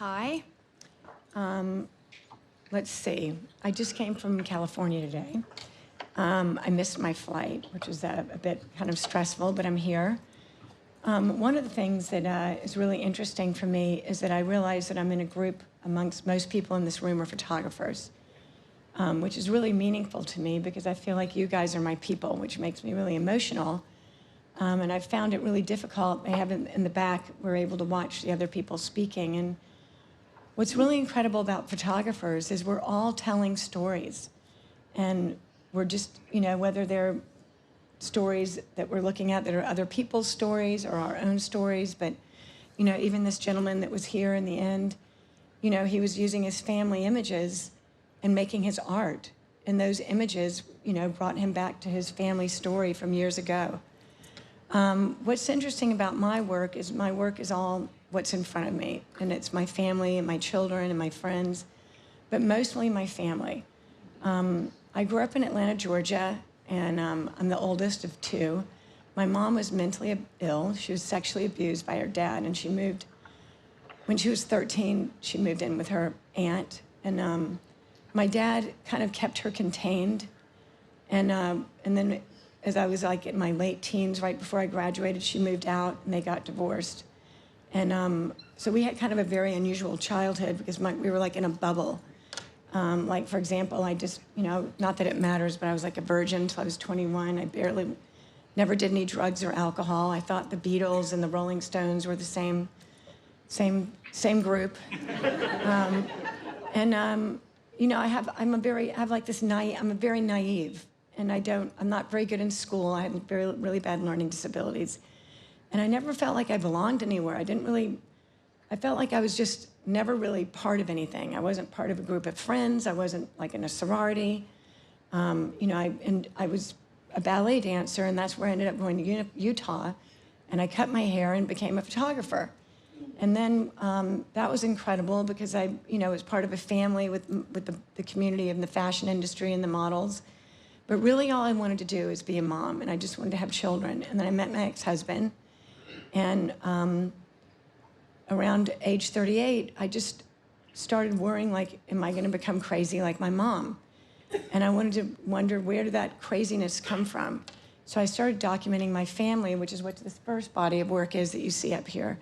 Hi. Let's see. I just came from California today. I missed my flight, which was a bit kind of stressful, but I'm here. One of the things that is really interesting for me is that I realize that I'm in a group amongst most people in this room are photographers, which is really meaningful to me because I feel like you guys are my people, which makes me really emotional. And I've found it really difficult. I have in the back, we're able to watch the other people speaking. And what's really incredible about photographers is we're all telling stories. And we're just, whether they're stories that we're looking at that are other people's stories or our own stories, but, even this gentleman that was here in the end, he was using his family images and making his art. And those images, brought him back to his family story from years ago. What's interesting about my work is all what's in front of me, and it's my family and my children and my friends, but mostly my family. I grew up in Atlanta, Georgia, and I'm the oldest of two. My mom was mentally ill. She was sexually abused by her dad, and when she was 13, she moved in with her aunt, and my dad kind of kept her contained, and then as I was like in my late teens, right before I graduated, she moved out and they got divorced. And so we had kind of a very unusual childhood because we were like in a bubble. Like, for example, I just, not that it matters, but I was like a virgin until I was 21. I never did any drugs or alcohol. I thought the Beatles and the Rolling Stones were the same group. I'm very naive. And I'm not very good in school. I had really bad learning disabilities. And I never felt like I belonged anywhere. I felt like I was just never really part of anything. I wasn't part of a group of friends. I wasn't like in a sorority. I was a ballet dancer, and that's where I ended up going to Utah. And I cut my hair and became a photographer. And then that was incredible because I was part of a family with the community of the fashion industry and the models. But really all I wanted to do is be a mom, and I just wanted to have children. And then I met my ex-husband, and around age 38, I just started worrying, like, am I going to become crazy like my mom? And I wanted to wonder, where did that craziness come from? So I started documenting my family, which is what this first body of work is that you see up here.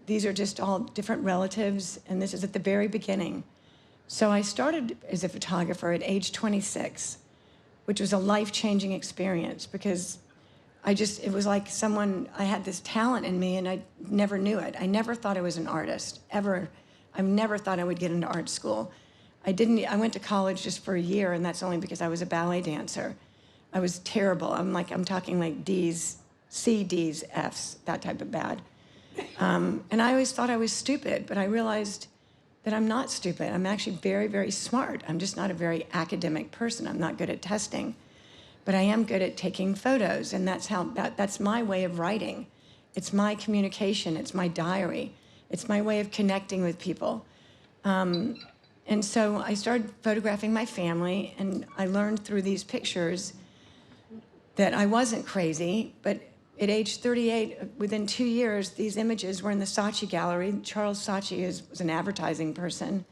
These are just all different relatives, and this is at the very beginning. So I started as a photographer at age 26, which was a life-changing experience because it was like I had this talent in me and I never knew it. I never thought I was an artist, ever. I never thought I would get into art school. I went to college just for a year, and that's only because I was a ballet dancer. I was terrible. I'm talking like D's, C, D's, F's, that type of bad. And I always thought I was stupid, but I realized that I'm not stupid. I'm actually very, very smart. I'm just not a very academic person. I'm not good at testing, but I am good at taking photos, and that's my way of writing. It's my communication. It's my diary. It's my way of connecting with people. And so I started photographing my family, and I learned through these pictures that I wasn't crazy, but at age 38, within 2 years, these images were in the Saatchi Gallery. Charles Saatchi was an advertising person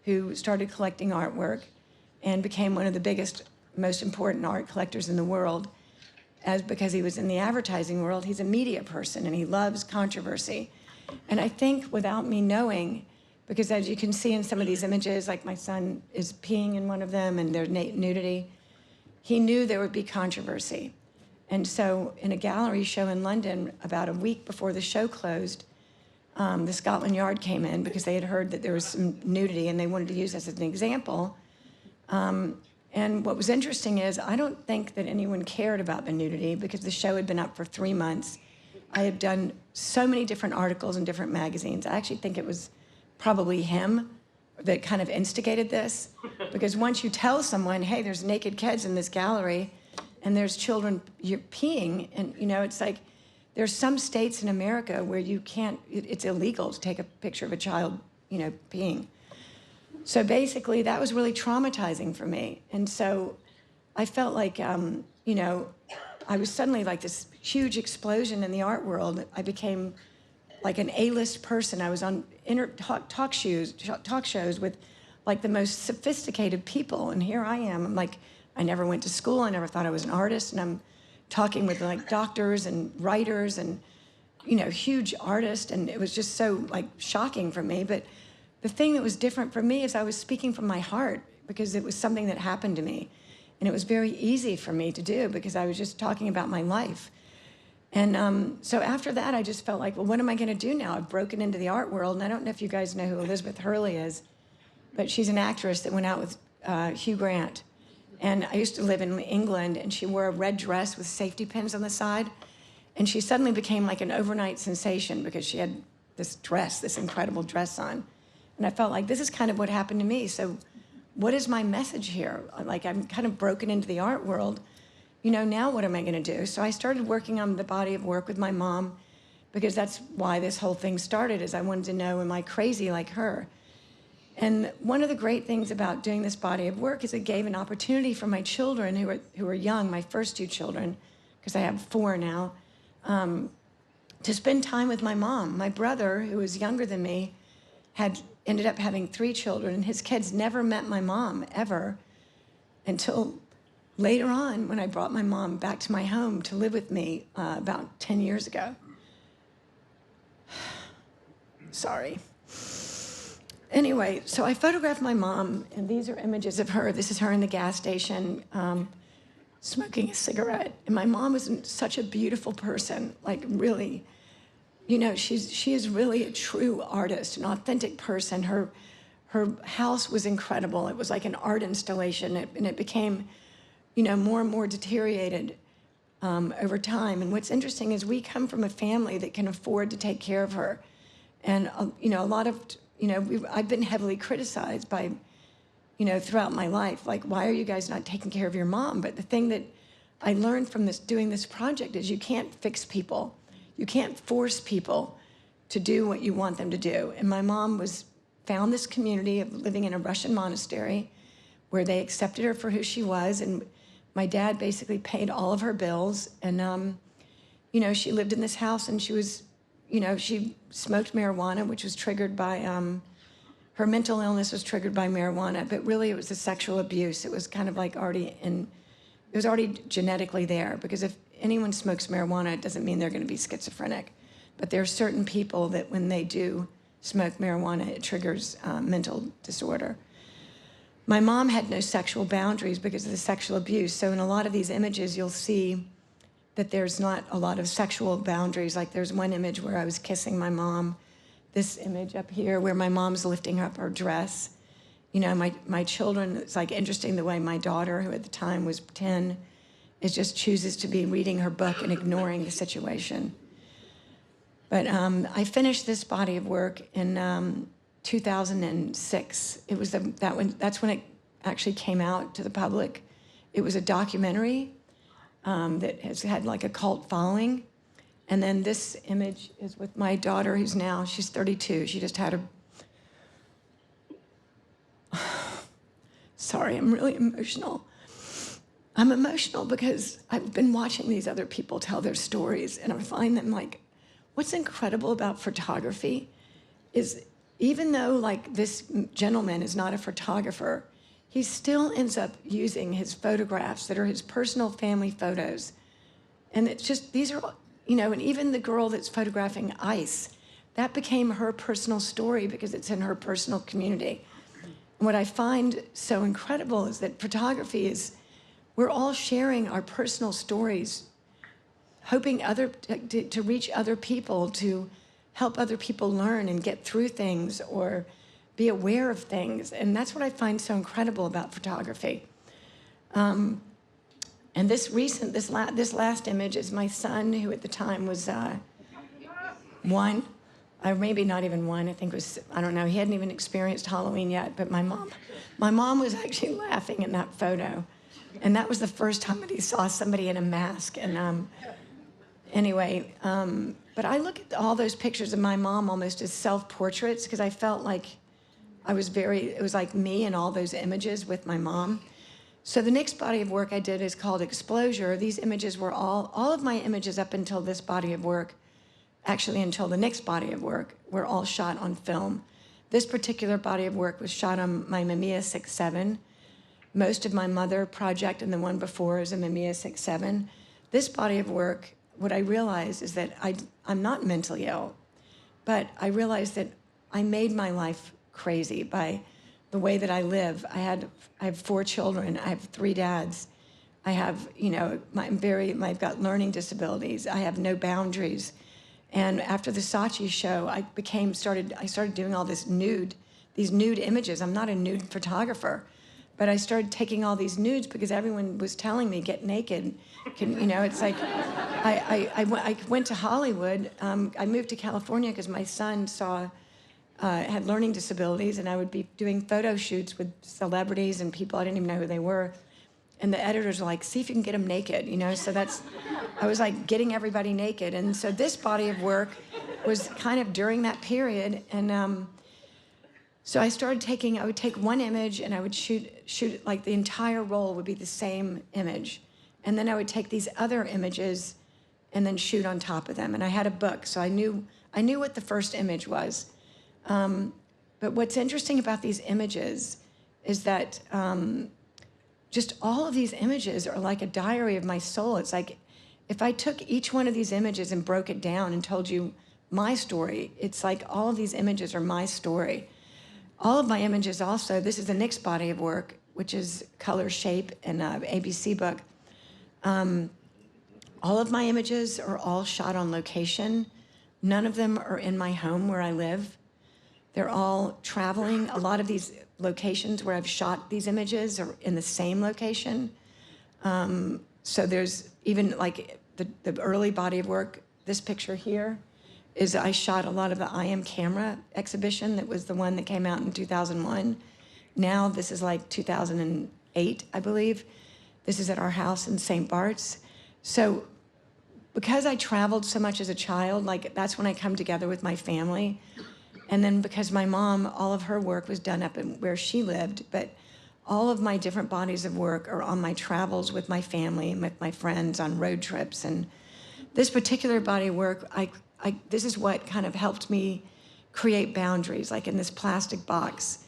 who started collecting artwork and became one of the biggest, most important art collectors in the world. Because he was in the advertising world, he's a media person and he loves controversy. And I think without me knowing, because as you can see in some of these images, like my son is peeing in one of them and there's nudity, he knew there would be controversy. And so in a gallery show in London, about a week before the show closed, the Scotland Yard came in because they had heard that there was some nudity and they wanted to use this as an example. And what was interesting is I don't think that anyone cared about the nudity because the show had been up for 3 months. I had done so many different articles in different magazines. I actually think it was probably him that kind of instigated this, because once you tell someone, hey, there's naked kids in this gallery, and there's children peeing, and it's like there's some states in America where you can't, it's illegal to take a picture of a child, peeing. So basically that was really traumatizing for me. And so I felt like, I was suddenly like this huge explosion in the art world. I became like an A-list person. I was on talk shows with like the most sophisticated people, and here I am. I'm like, I never went to school. I never thought I was an artist, and I'm talking with like doctors and writers and, you know, huge artists, and it was just so like shocking for me. But the thing that was different for me is I was speaking from my heart, because it was something that happened to me, and it was very easy for me to do because I was just talking about my life. And so after that, I just felt like, well, what am I going to do now? I've broken into the art world, and I don't know if you guys know who Elizabeth Hurley is, but she's an actress that went out with Hugh Grant. And I used to live in England, and she wore a red dress with safety pins on the side. And she suddenly became like an overnight sensation because she had this dress, this incredible dress on. And I felt like this is kind of what happened to me. So what is my message here? Like, I'm kind of broken into the art world. You know, now what am I going to do? So I started working on the body of work with my mom, because that's why this whole thing started, is I wanted to know, am I crazy like her? And one of the great things about doing this body of work is it gave an opportunity for my children who were young, my first two children, because I have 4 now, to spend time with my mom. My brother, who was younger than me, had ended up having 3 children, and his kids never met my mom, ever, until later on, when I brought my mom back to my home to live with me about 10 years ago. Sorry. Anyway, so I photographed my mom, and these are images of her. This is her in the gas station smoking a cigarette. And my mom was such a beautiful person, like really, you know, she is really a true artist, an authentic person. Her house was incredible. It was like an art installation, and it became, you know, more and more deteriorated over time. And what's interesting is we come from a family that can afford to take care of her. And, you know, a lot of, you know, I've been heavily criticized by, you know, throughout my life, like, why are you guys not taking care of your mom? But the thing that I learned from doing this project is you can't fix people. You can't force people to do what you want them to do. And my mom found this community of living in a Russian monastery where they accepted her for who she was, and my dad basically paid all of her bills. And, you know, she lived in this house, and she was, you know, she smoked marijuana, which was triggered by, her mental illness was triggered by marijuana, but really it was the sexual abuse. It was kind of like it was already genetically there, because if anyone smokes marijuana, it doesn't mean they're going to be schizophrenic. But there are certain people that when they do smoke marijuana, it triggers mental disorder. My mom had no sexual boundaries because of the sexual abuse. So in a lot of these images, you'll see that there's not a lot of sexual boundaries. Like there's one image where I was kissing my mom. This image up here where my mom's lifting up her dress. You know, my children, it's like interesting the way my daughter, who at the time was 10, just chooses to be reading her book and ignoring the situation. But I finished this body of work in 2006. It was that's when it actually came out to the public. It was a documentary that has had like a cult following. And then this image is with my daughter, she's 32. She just had her. Sorry, I'm really emotional. I'm emotional because I've been watching these other people tell their stories, and I find them like, what's incredible about photography is even though like this gentleman is not a photographer, he still ends up using his photographs that are his personal family photos. And it's just, these are, you know, and even the girl that's photographing ice, that became her personal story because it's in her personal community. And what I find so incredible is that photography is, we're all sharing our personal stories, hoping to reach other people, to help other people learn and get through things or be aware of things. And that's what I find so incredible about photography. And this last image is my son, who at the time was 1, or maybe not even 1, I think was, I don't know, he hadn't even experienced Halloween yet, but my mom was actually laughing in that photo. And that was the first time that he saw somebody in a mask. And anyway, but I look at all those pictures of my mom almost as self-portraits because I felt like it was like me and all those images with my mom. So the next body of work I did is called Exposure. These images were all of my images up until this body of work actually until the next body of work, were all shot on film. This particular body of work was shot on my Mamiya 6.7. Most of my Mother project and the one before is a Mamiya 6.7. This body of work, what I realized is that I'm not mentally ill, but I realized that I made my life crazy by the way that I live. I have 4 children. I have 3 dads. I have, I've got learning disabilities. I have no boundaries. And after the Saatchi show, I started doing all these nude images. I'm not a nude photographer, but I started taking all these nudes because everyone was telling me, get naked. It's like, I went to Hollywood. I moved to California because my son had learning disabilities, and I would be doing photo shoots with celebrities and people I didn't even know who they were. And the editors were like, see if you can get them naked, So I was like getting everybody naked. And so this body of work was kind of during that period. And so I would take one image and I would shoot it, like the entire roll would be the same image. And then I would take these other images and then shoot on top of them. And I had a book, so I knew what the first image was. But what's interesting about these images is that just all of these images are like a diary of my soul. It's like if I took each one of these images and broke it down and told you my story, it's like all of these images are my story. All of my images also, this is the next body of work, which is Color, Shape, and ABC book. All of my images are all shot on location. None of them are in my home where I live. They're all traveling. A lot of these locations where I've shot these images are in the same location. So there's even like the early body of work, this picture here, is I shot a lot of the I Am Camera exhibition. That was the one that came out in 2001. Now this is like 2008, I believe. This is at our house in St. Bart's. So because I traveled so much as a child, like that's when I come together with my family. And then because my mom, all of her work was done up in where she lived, but all of my different bodies of work are on my travels with my family and with my friends on road trips. And this particular body of work, this is what kind of helped me create boundaries, like in this plastic box.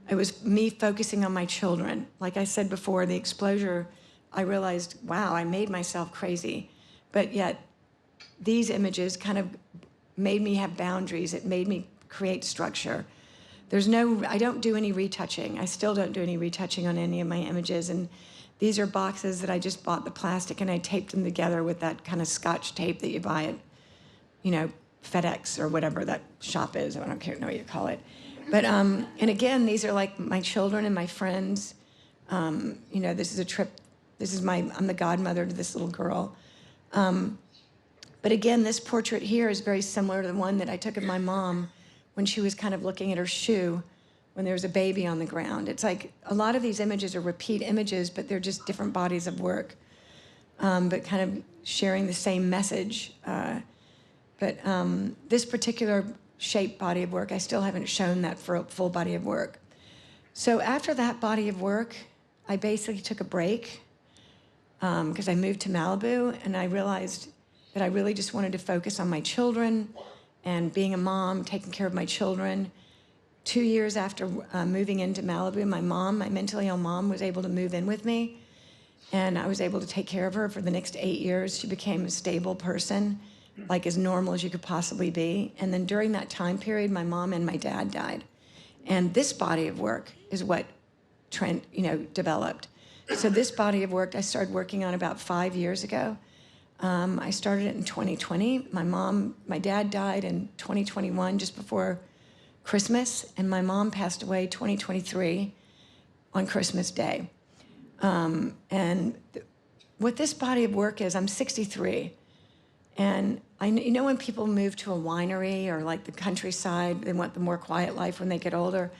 It was me focusing on my children. Like I said before, the exposure, I realized, wow, I made myself crazy. But yet these images kind of made me have boundaries. It made me create structure. I don't do any retouching. I still don't do any retouching on any of my images. And these are boxes that I just bought the plastic and I taped them together with that kind of Scotch tape that you buy at, FedEx or whatever that shop is. I don't know what you call it. But, and again, these are like my children and my friends. This is a trip. I'm the godmother to this little girl. But again, this portrait here is very similar to the one that I took of my mom when she was kind of looking at her shoe when there was a baby on the ground. It's like a lot of these images are repeat images, but they're just different bodies of work, but kind of sharing the same message. But this particular shape body of work, I still haven't shown that for a full body of work. So after that body of work, I basically took a break because I moved to Malibu and I realized that I really just wanted to focus on my children and being a mom, taking care of my children. 2 years after moving into Malibu, my mentally ill mom was able to move in with me, and I was able to take care of her for the next 8 years. She became a stable person, like as normal as you could possibly be. And then during that time period, my mom and my dad died. And this body of work is what developed. So this body of work I started working on about 5 years ago. I started it in 2020. My dad died in 2021, just before Christmas, and my mom passed away 2023 on Christmas Day. What this body of work is, I'm 63, and when people move to a winery or like the countryside, they want the more quiet life when they get older.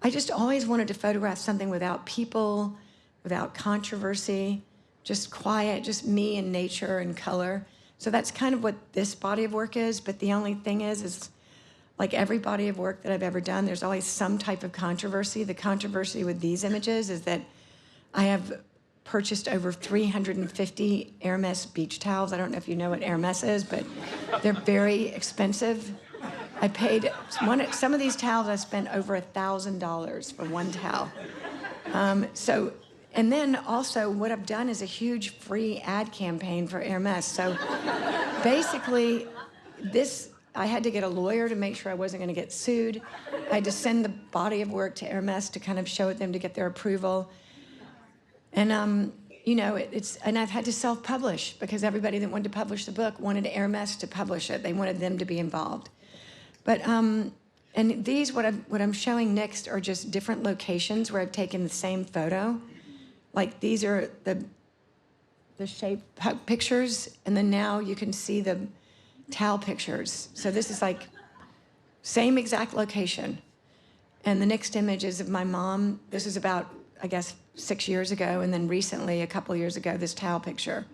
I just always wanted to photograph something without people, without controversy, just quiet, just me and nature and color. So that's kind of what this body of work is, but the only thing is like every body of work that I've ever done, there's always some type of controversy. The controversy with these images is that I have purchased over 350 Hermes beach towels. I don't know if you know what Hermes is, but they're very expensive. I paid, some of these towels I spent over $1,000 for one towel. And then also what I've done is a huge free ad campaign for Hermes. So basically I had to get a lawyer to make sure I wasn't gonna get sued. I had to send the body of work to Hermes to kind of show it them to get their approval. And you know, and I've had to self-publish because everybody that wanted to publish the book wanted Hermes to publish it. They wanted them to be involved. But, and these, what I'm showing next are just different locations where I've taken the same photo. Like these are the shape pictures, and then now you can see the towel pictures. So this is like same exact location. And the next image is of my mom. This is about, I guess, 6 years ago, and then recently, a couple years ago, this towel picture.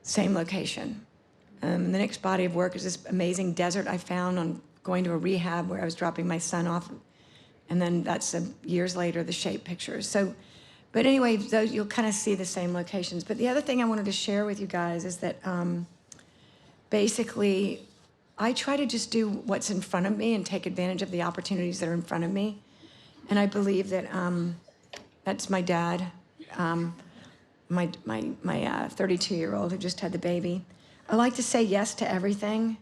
Same location. The next body of work is this amazing desert I found on going to a rehab where I was dropping my son off. And then that's years later, the shape pictures. So, but anyway, those, you'll kind of see the same locations. But the other thing I wanted to share with you guys is that basically, I try to just do what's in front of me and take advantage of the opportunities that are in front of me. And I believe that that's my dad, my 32-year-old who just had the baby. I like to say yes to everything.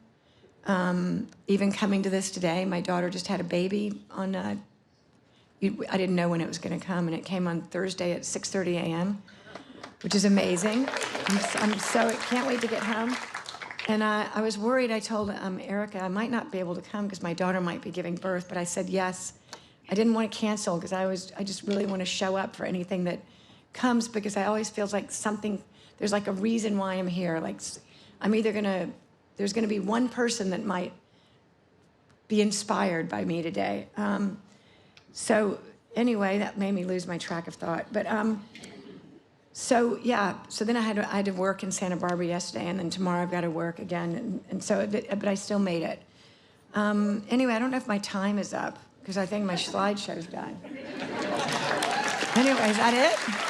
Even coming to this today, my daughter just had a baby on, I didn't know when it was gonna come, and it came on Thursday at 6:30 a.m., which is amazing. Can't wait to get home. And I was worried. I told Erica I might not be able to come because my daughter might be giving birth, but I said yes. I didn't want to cancel because I just really want to show up for anything that comes, because I always feel like there's like a reason why I'm here. Like there's gonna be one person that might be inspired by me today. So anyway, that made me lose my track of thought. But so yeah, so then I had to work in Santa Barbara yesterday, and then tomorrow I've got to work again, but I still made it. Anyway, I don't know if my time is up, because I think my slideshow's done. Anyway, is that it?